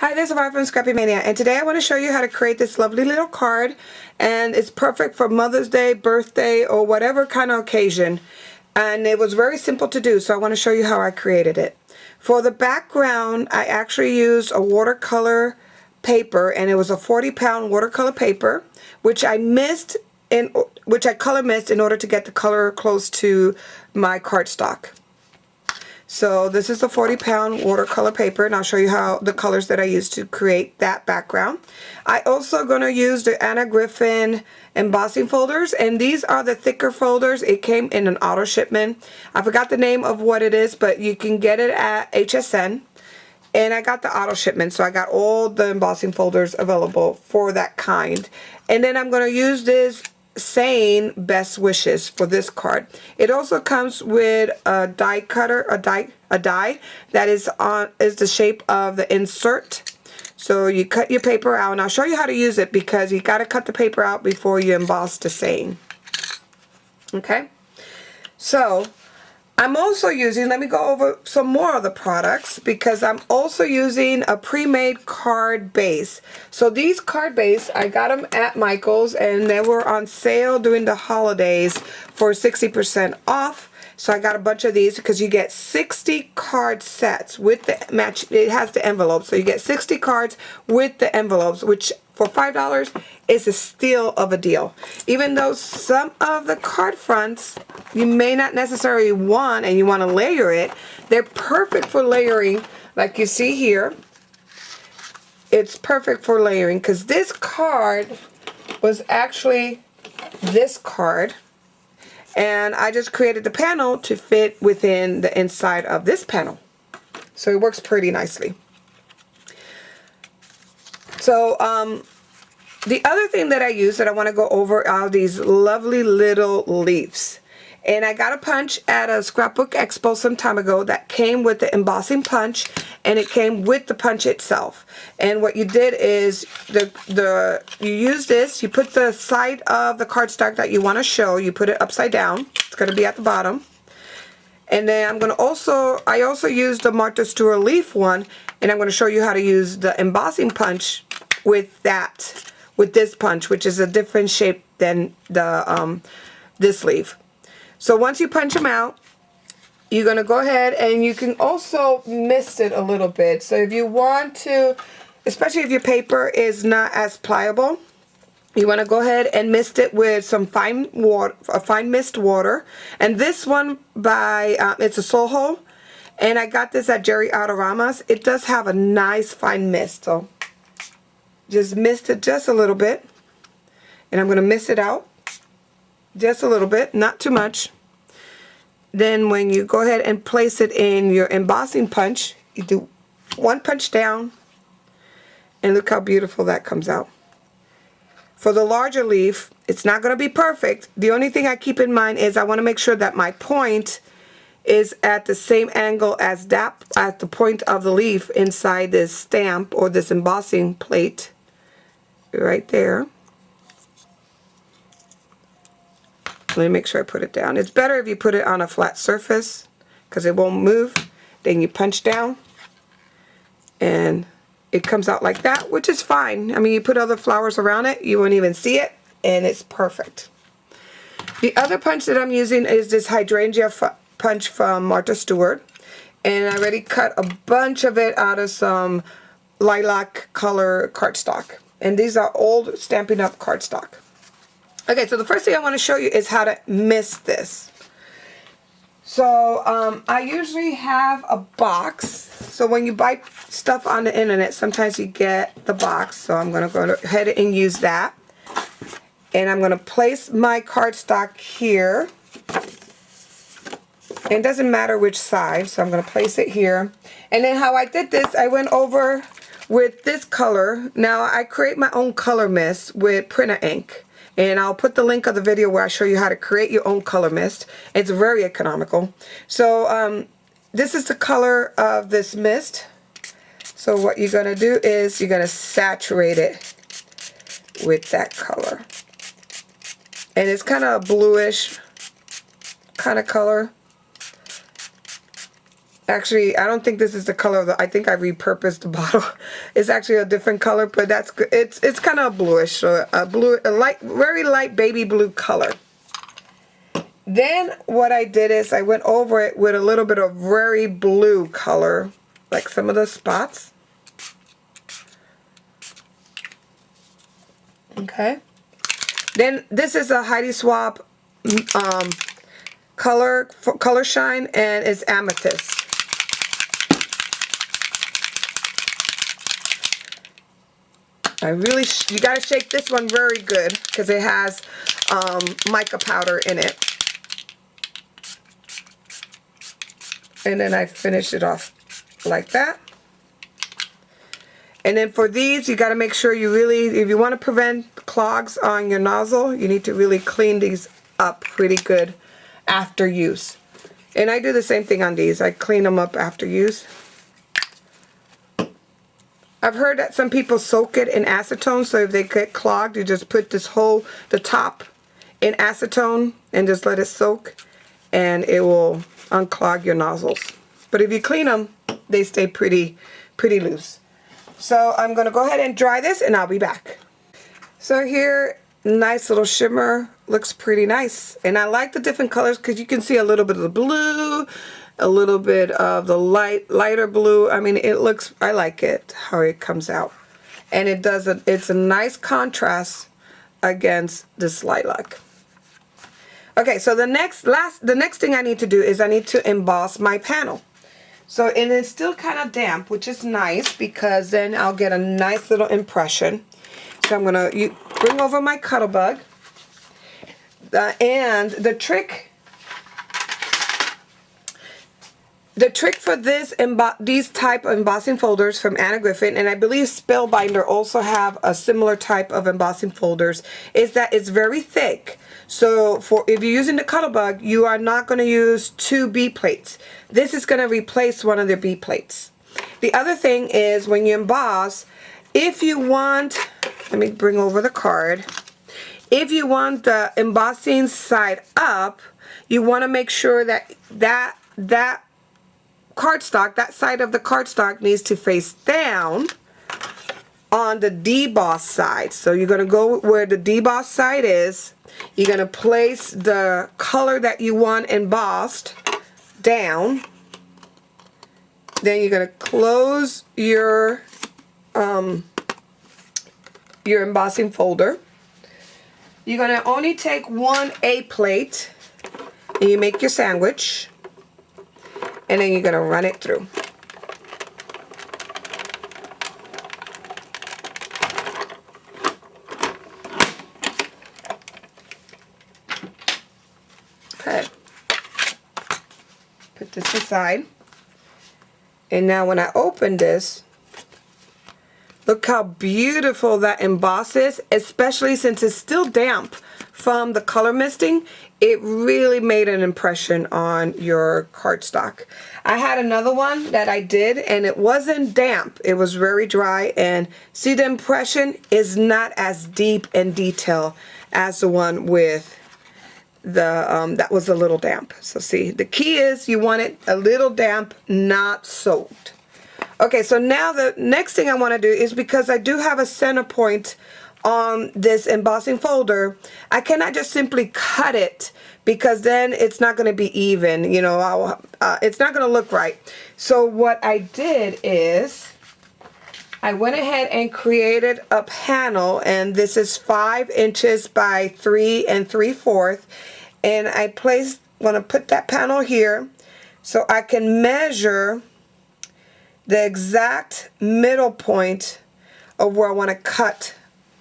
Hi, this is Survivor from Scrappy Mania, and today I want to show you how to create this lovely little card, and it's perfect for Mother's Day, birthday, or whatever kind of occasion. And it was very simple to do, so I want to show you how I created it. For the background, I actually used a watercolor paper, and it was a 40-pound watercolor paper, which I color missed in order to get the color close to my cardstock. So this is a 40-pound watercolor paper, and I'll show you how the colors that I used to create that background. I also going to use the Anna Griffin embossing folders, and these are the thicker folders. It came in an auto shipment. I forgot the name of what it is, but you can get it at HSN. And I got the auto shipment, so I got all the embossing folders available for that kind. And then I'm going to use this saying best wishes for this card. It also comes with a die cutter, a die that is the shape of the insert. So you cut your paper out, and I'll show you how to use it because you got to cut the paper out before you emboss the saying. Okay, so I'm also using, let me go over some more of the products because I'm also using a pre-made card base. So these card base, I got them at Michael's, and they were on sale during the holidays for 60% off. So I got a bunch of these because you get 60 card sets with the match. It has the envelope, so you get 60 cards with the envelopes, which for $5 is a steal of a deal. Even though some of the card fronts you may not necessarily want and you want to layer it, they're perfect for layering. Like you see here, it's perfect for layering because this card was actually this card. And I just created the panel to fit within the inside of this panel. So it works pretty nicely. So the other thing that I use that I want to go over are these lovely little leaves. And I got a punch at a Scrapbook Expo some time ago that came with the embossing punch, and it came with the punch itself. And what you did is you use this, you put the side of the cardstock that you want to show, you put it upside down. It's going to be at the bottom. And then I also used the Martha Stewart leaf one, and I'm going to show you how to use the embossing punch with this punch, which is a different shape than the this leaf. So once you punch them out, you're going to go ahead and you can also mist it a little bit. So if you want to, especially if your paper is not as pliable, you want to go ahead and mist it with some fine mist water. And this one it's a Soho, and I got this at Jerry Autorama's. It does have a nice fine mist, so just mist it just a little bit. And I'm going to mist it out just a little bit, not too much. Then when you go ahead and place it in your embossing punch, you do one punch down, and look how beautiful that comes out. For the larger leaf, it's not going to be perfect. The only thing I keep in mind is I want to make sure that my point is at the same angle as at the point of the leaf inside this stamp or this embossing plate right there. Let me make sure I put it down. It's better if you put it on a flat surface because it won't move. Then you punch down and it comes out like that, which is fine. I mean, you put other flowers around it, you won't even see it, and it's perfect. The other punch that I'm using is this hydrangea punch from Martha Stewart, and I already cut a bunch of it out of some lilac color cardstock. And these are old Stampin' Up! Cardstock. Okay, so the first thing I want to show you is how to mist this. So I usually have a box. So when you buy stuff on the internet, sometimes you get the box. So I'm going to go ahead and use that. And I'm going to place my cardstock here. And it doesn't matter which side, so I'm going to place it here. And then how I did this, I went over with this color. Now I create my own color mist with printer ink. And I'll put the link of the video where I show you how to create your own color mist. It's very economical. So this is the color of this mist. So what you're going to do is you're going to saturate it with that color. And it's kind of a bluish kind of color. Actually, I don't think this is the color of the, I think I repurposed the bottle. It's actually a different color, but that's good. It's kind of bluish, so a light, very light baby blue color. Then what I did is I went over it with a little bit of very blue color, like some of the spots. Okay. Then this is a Heidi Swapp color shine, and it's amethyst. You gotta shake this one very good because it has mica powder in it. And then I finish it off like that. And then for these, you gotta make sure you really, if you want to prevent clogs on your nozzle, you need to really clean these up pretty good after use. And I do the same thing on these. I clean them up after use. I've heard that some people soak it in acetone, so if they get clogged, you just put the top in acetone and just let it soak, and it will unclog your nozzles. But if you clean them, they stay pretty loose. So I'm going to go ahead and dry this, and I'll be back. So here, nice little shimmer, looks pretty nice. And I like the different colors because you can see a little bit of the blue, a little bit of the lighter blue. I mean, I like it, how it comes out. And it's a nice contrast against this lilac. Okay, so the next thing I need to do is I need to emboss my panel. So, and it's still kind of damp, which is nice because then I'll get a nice little impression. So I'm gonna bring over my Cuttlebug. And the trick for these type of embossing folders from Anna Griffin, and I believe Spellbinder also have a similar type of embossing folders, is that it's very thick. So if you're using the Cuttlebug, you are not going to use 2 B plates. This is going to replace one of the B plates. The other thing is when you emboss, if you want, let me bring over the card. If you want the embossing side up, you want to make sure that cardstock, that side of the cardstock needs to face down on the deboss side. So you're going to go where the deboss side is. You're going to place the color that you want embossed down. Then you're going to close your embossing folder. You're going to only take 1 A plate and you make your sandwich. And then you're going to run it through. Okay. Put this aside. And now when I open this, look how beautiful that emboss is, especially since it's still damp from the color misting. It really made an impression on your cardstock. I had another one that I did, and it wasn't damp. It was very dry, and see, the impression is not as deep and detailed as the one with the that was a little damp. So see, the key is you want it a little damp, not soaked. Okay, so now the next thing I want to do is, because I do have a center point on this embossing folder, I cannot just simply cut it because then it's not going to be even, you know, it's not going to look right. So what I did is I went ahead and created a panel, and this is 5 inches by 3 3/4, and I want to put that panel here so I can measure the exact middle point of where I want to cut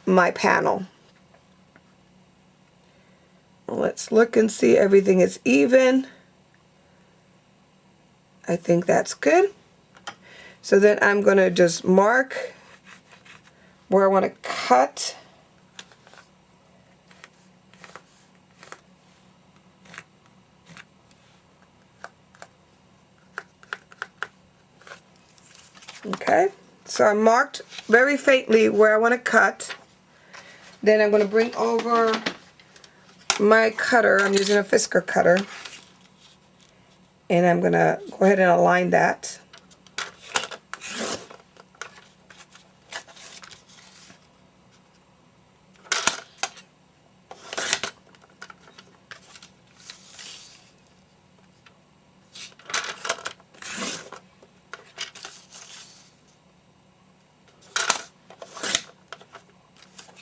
my panel. Let's look and see everything is even. I think that's good. So then I'm going to just mark where I want to cut. Okay, so I marked very faintly where I want to cut. Then I'm going to bring over my cutter. I'm using a Fisker cutter. And I'm going to go ahead and align that.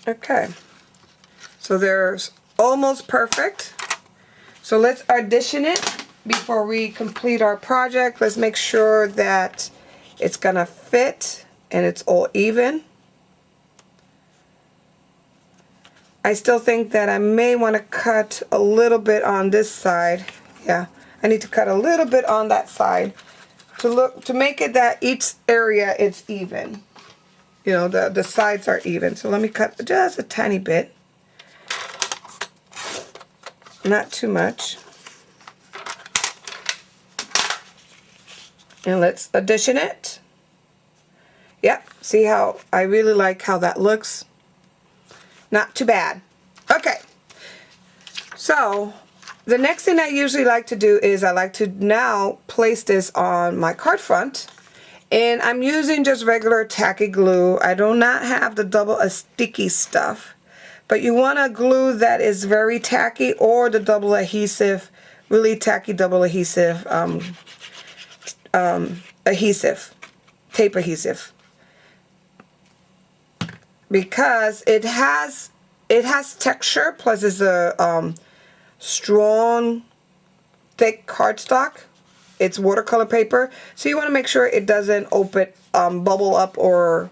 Okay, so there's almost perfect. So let's audition it before we complete our project. Let's make sure that it's gonna fit and it's all even. I still think that I may want to cut a little bit on this side. Yeah, I need to cut a little bit on that side to make it that each area it's even. You know, the sides are even. So let me cut just a tiny bit. Not too much. And let's audition it. Yep, see how I really like how that looks. Not too bad. Okay. So the next thing I usually like to do is I like to now place this on my card front. And I'm using just regular tacky glue. I do not have the double sticky stuff. But you want a glue that is very tacky, or the double adhesive, really tacky double adhesive, tape adhesive. Because it has texture, plus it's a strong, thick cardstock. It's watercolor paper, so you want to make sure it doesn't bubble up or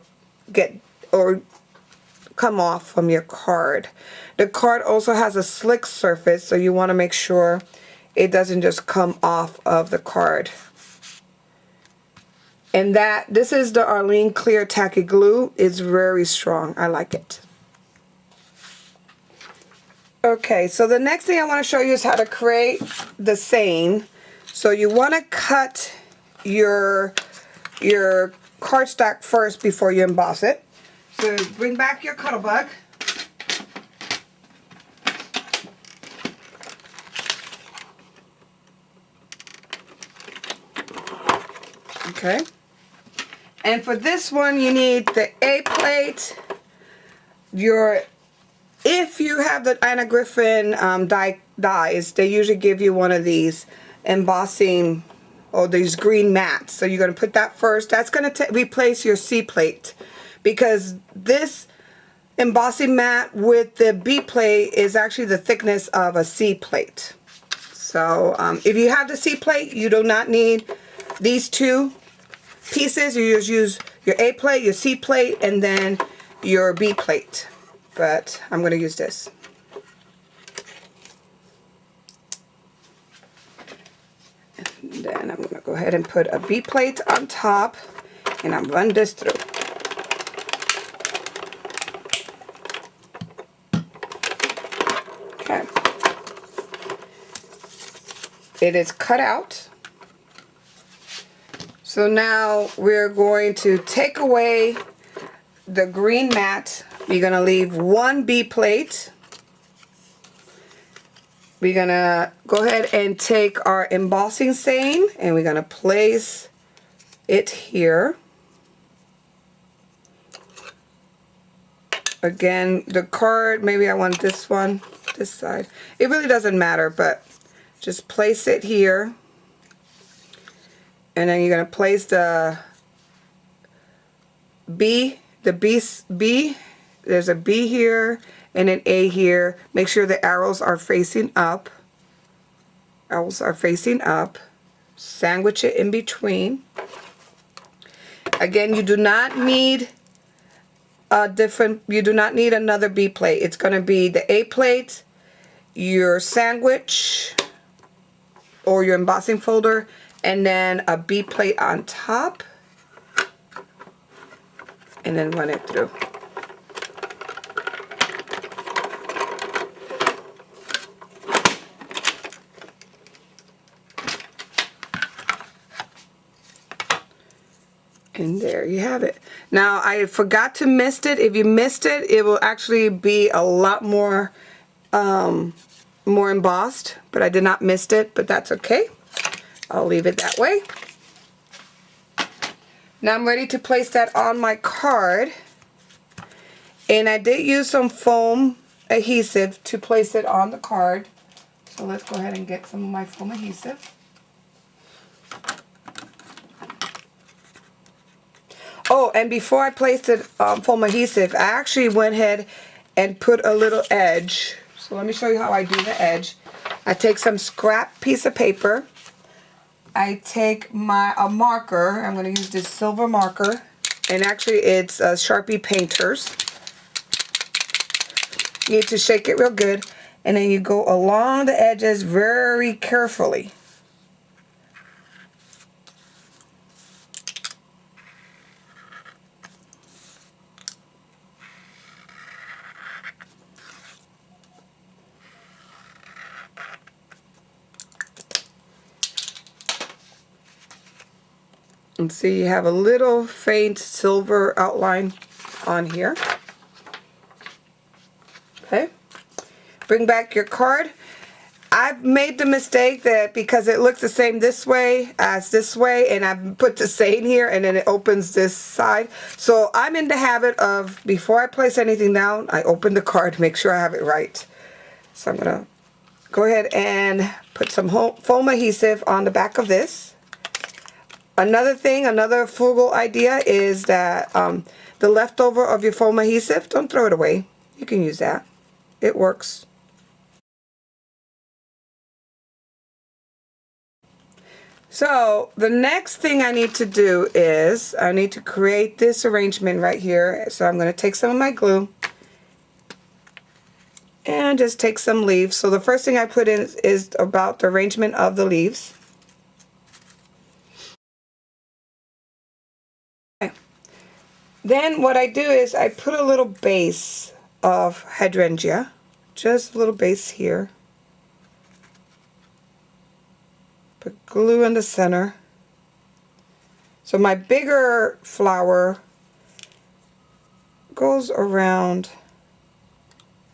come off from your card. The card also has a slick surface, so you want to make sure it doesn't just come off of the card. And this is the Arlene Clear Tacky Glue. It's very strong. I like it. Okay, so the next thing I want to show you is how to create the saying. So you want to cut your cardstock first before you emboss it. So bring back your Cuttlebug. Okay. And for this one you need the A plate. If you have the Anna Griffin dies, they usually give you one of these embossing, or these green mats. So you're going to put that first. That's going to replace your C plate, because this embossing mat with the B plate is actually the thickness of a C plate. So if you have the C plate, you do not need these two pieces. You just use your A plate, your C plate, and then your B plate. But I'm going to use this. And then I'm going to go ahead and put a B plate on top, and I'm run this through. Okay. It is cut out. So now we're going to take away the green mat. We're going to leave one B plate. We're going to go ahead and take our embossing saying, and we're going to place it here. Again, the card, maybe I want this one, this side. It really doesn't matter, but just place it here. And then you're going to place the B, there's a B here and an A here. Make sure the arrows are facing up. Arrows are facing up. Sandwich it in between. Again, you do not need you do not need another B plate. It's going to be the A plate, your sandwich or your embossing folder, and then a B plate on top, and then run it through. And there you have it. Now, I forgot to mist it. If you mist it, it will actually be a lot more more embossed, but I did not mist it, but that's okay. I'll leave it that way. Now I'm ready to place that on my card. And I did use some foam adhesive to place it on the card. So let's go ahead and get some of my foam adhesive. Oh, and before I placed it foam adhesive, I actually went ahead and put a little edge. So let me show you how I do the edge. I take some scrap piece of paper. I take a marker. I'm going to use this silver marker. And actually it's Sharpie Painters. You need to shake it real good. And then you go along the edges very carefully. And see, you have a little faint silver outline on here. Okay. Bring back your card. I've made the mistake that because it looks the same this way as this way, and I've put the saying here and then it opens this side. So I'm in the habit of, before I place anything down, I open the card to make sure I have it right. So I'm going to go ahead and put some foam adhesive on the back of this. Another thing, another frugal idea is that the leftover of your foam adhesive, don't throw it away. You can use that. It works. So the next thing I need to do is I need to create this arrangement right here. So I'm going to take some of my glue and just take some leaves. So the first thing I put in is about the arrangement of the leaves. Then what I do is I put a little base of hydrangea, just a little base here. Put glue in the center. So my bigger flower goes around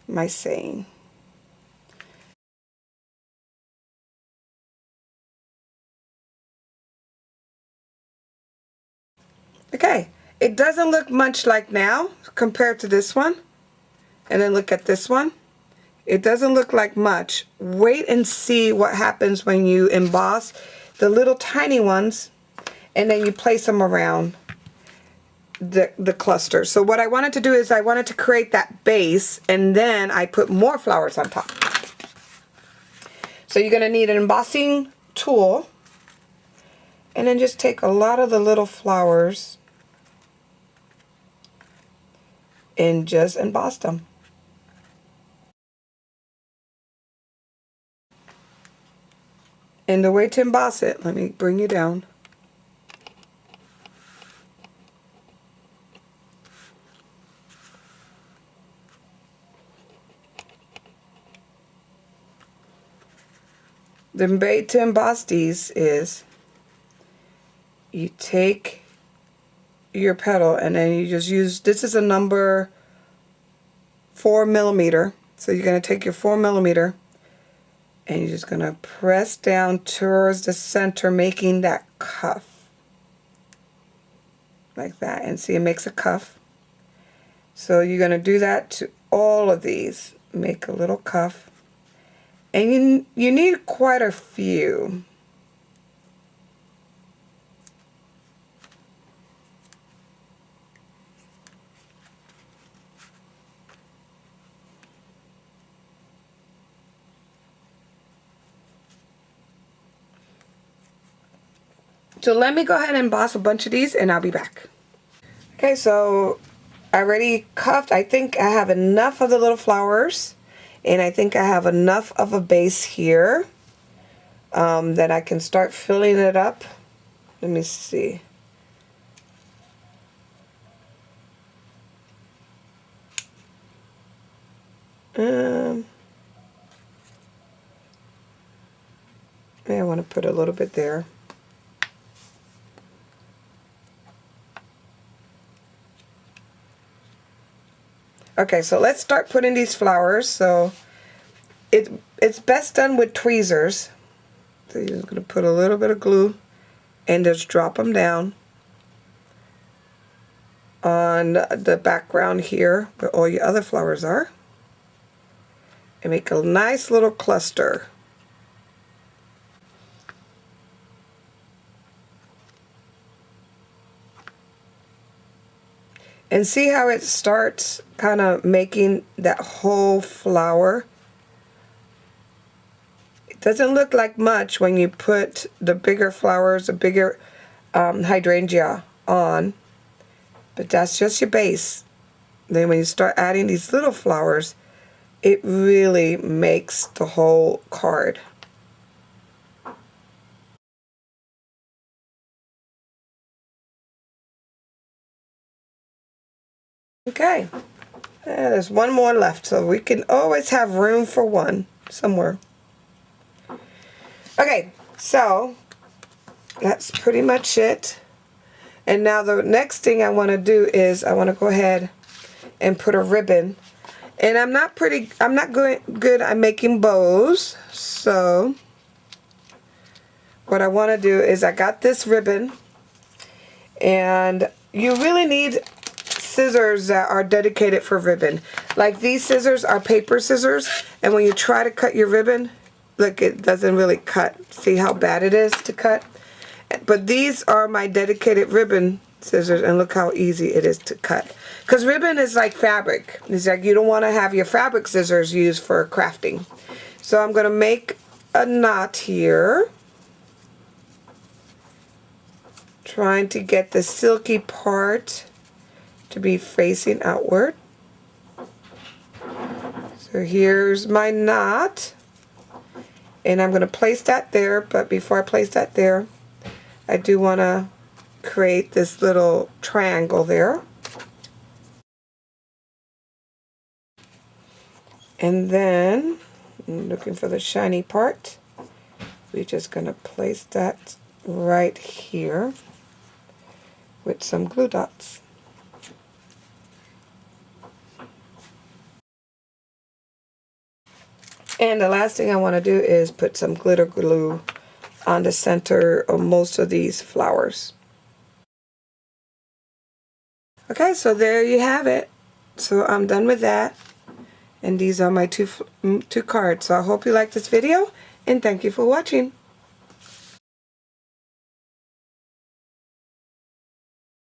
my saying. Okay. It doesn't look much like now compared to this one. And then look at this one. It doesn't look like much. Wait and see what happens when you emboss the little tiny ones and then you place them around the cluster. So what I wanted to do is I wanted to create that base and then I put more flowers on top. So you're going to need an embossing tool and then just take a lot of the little flowers and just emboss them. And the way to emboss it, let me bring you down. The way to emboss these is you take your petal and then you just use, this is a number 4mm. So you're going to take your 4mm and you're just going to press down towards the center, making that cuff. Like that. And see, it makes a cuff. So you're going to do that to all of these. Make a little cuff. And you need quite a few. So let me go ahead and emboss a bunch of these and I'll be back. Okay, so I already cuffed. I think I have enough of the little flowers and I think I have enough of a base here that I can start filling it up. Let me see. Yeah, I want to put a little bit there. Okay, so let's start putting these flowers. So it's best done with tweezers. So you're just going to put a little bit of glue and just drop them down on the background here where all your other flowers are. And make a nice little cluster. And see how it starts kind of making that whole flower? It doesn't look like much when you put the bigger flowers, the bigger hydrangea on, but that's just your base. Then when you start adding these little flowers, it really makes the whole card. Okay, there's one more left, so we can always have room for one somewhere. Okay, so that's pretty much it. And now the next thing I want to do is I want to go ahead and put a ribbon. And I'm not good at making bows, so what I want to do is I got this ribbon, and you really need scissors that are dedicated for ribbon. Like these scissors are paper scissors, and when you try to cut your ribbon, look, it doesn't really cut. See how bad it is to cut? But these are my dedicated ribbon scissors, and look how easy it is to cut. Because ribbon is like fabric. It's like you don't want to have your fabric scissors used for crafting. So I'm going to make a knot here, trying to get the silky part to be facing outward. So here's my knot, and I'm going to place that there, but before I place that there, I do want to create this little triangle there. And then, I'm looking for the shiny part, we're just going to place that right here with some glue dots. And the last thing I want to do is put some glitter glue on the center of most of these flowers. Okay, so there you have it. So I'm done with that. And these are my two cards. So I hope you like this video, and thank you for watching.